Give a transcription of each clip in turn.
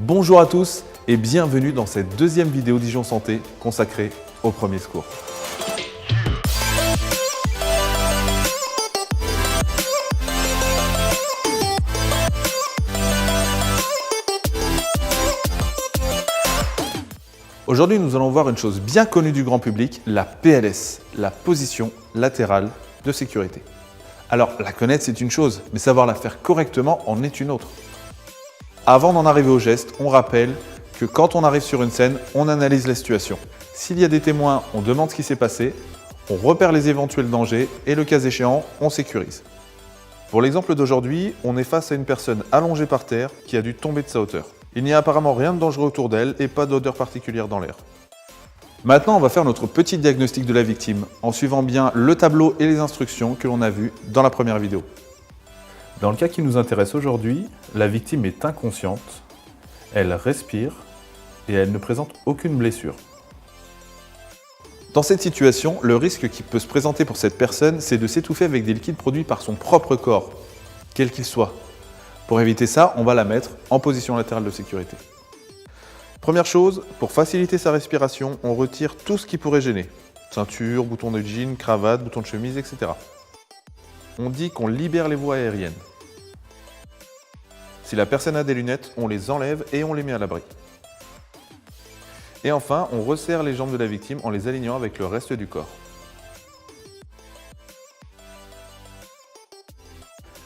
Bonjour à tous et bienvenue dans cette deuxième vidéo Dijon Santé consacrée aux premiers secours. Aujourd'hui, nous allons voir une chose bien connue du grand public, la PLS, la position latérale de sécurité. Alors, la connaître, c'est une chose, mais savoir la faire correctement en est une autre. Avant d'en arriver au geste, on rappelle que quand on arrive sur une scène, on analyse la situation. S'il y a des témoins, on demande ce qui s'est passé, on repère les éventuels dangers et le cas échéant, on sécurise. Pour l'exemple d'aujourd'hui, on est face à une personne allongée par terre qui a dû tomber de sa hauteur. Il n'y a apparemment rien de dangereux autour d'elle et pas d'odeur particulière dans l'air. Maintenant, on va faire notre petit diagnostic de la victime en suivant bien le tableau et les instructions que l'on a vues dans la première vidéo. Dans le cas qui nous intéresse aujourd'hui, la victime est inconsciente, elle respire et elle ne présente aucune blessure. Dans cette situation, le risque qui peut se présenter pour cette personne, c'est de s'étouffer avec des liquides produits par son propre corps, quel qu'il soit. Pour éviter ça, on va la mettre en position latérale de sécurité. Première chose, pour faciliter sa respiration, on retire tout ce qui pourrait gêner. Ceinture, bouton de jean, cravate, bouton de chemise, etc. On dit qu'on libère les voies aériennes. Si la personne a des lunettes, on les enlève et on les met à l'abri. Et enfin, on resserre les jambes de la victime en les alignant avec le reste du corps.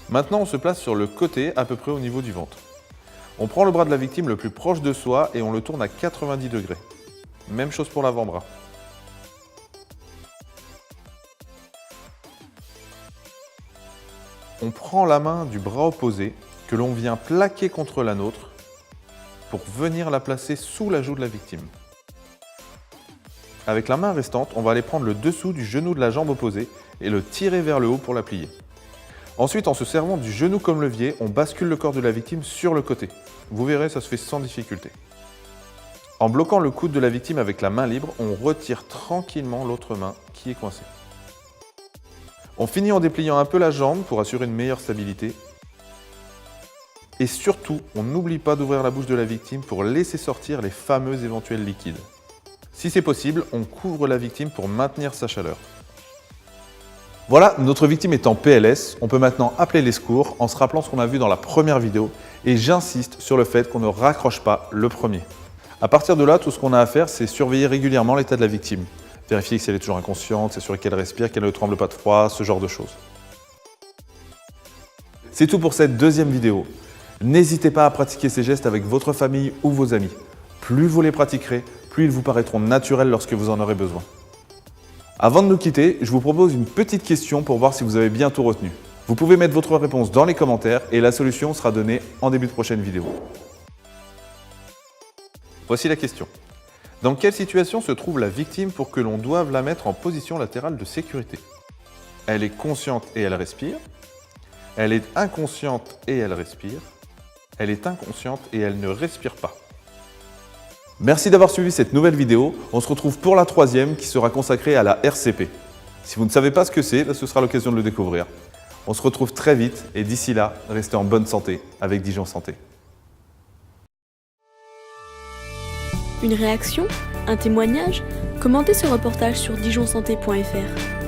Maintenant, on se place sur le côté, à peu près au niveau du ventre. On prend le bras de la victime le plus proche de soi et on le tourne à 90 degrés. Même chose pour l'avant-bras. On prend la main du bras opposé que l'on vient plaquer contre la nôtre pour venir la placer sous la joue de la victime. Avec la main restante, on va aller prendre le dessous du genou de la jambe opposée et le tirer vers le haut pour la plier. Ensuite, en se servant du genou comme levier, on bascule le corps de la victime sur le côté. Vous verrez, ça se fait sans difficulté. En bloquant le coude de la victime avec la main libre, on retire tranquillement l'autre main qui est coincée. On finit en dépliant un peu la jambe pour assurer une meilleure stabilité. Et surtout, on n'oublie pas d'ouvrir la bouche de la victime pour laisser sortir les fameux éventuels liquides. Si c'est possible, on couvre la victime pour maintenir sa chaleur. Voilà, notre victime est en PLS. On peut maintenant appeler les secours en se rappelant ce qu'on a vu dans la première vidéo. Et j'insiste sur le fait qu'on ne raccroche pas le premier. À partir de là, tout ce qu'on a à faire, c'est surveiller régulièrement l'état de la victime. Vérifier si elle est toujours inconsciente, s'assurer qu'elle respire, qu'elle ne tremble pas de froid, ce genre de choses. C'est tout pour cette deuxième vidéo. N'hésitez pas à pratiquer ces gestes avec votre famille ou vos amis. Plus vous les pratiquerez, plus ils vous paraîtront naturels lorsque vous en aurez besoin. Avant de nous quitter, je vous propose une petite question pour voir si vous avez bien tout retenu. Vous pouvez mettre votre réponse dans les commentaires et la solution sera donnée en début de prochaine vidéo. Voici la question. Dans quelle situation se trouve la victime pour que l'on doive la mettre en position latérale de sécurité? Elle est consciente et elle respire. Elle est inconsciente et elle respire. Elle est inconsciente et elle ne respire pas. Merci d'avoir suivi cette nouvelle vidéo. On se retrouve pour la troisième qui sera consacrée à la RCP. Si vous ne savez pas ce que c'est, ce sera l'occasion de le découvrir. On se retrouve très vite et d'ici là, restez en bonne santé avec Dijon Santé. Une réaction? Un témoignage? Commentez ce reportage sur dijonsanté.fr.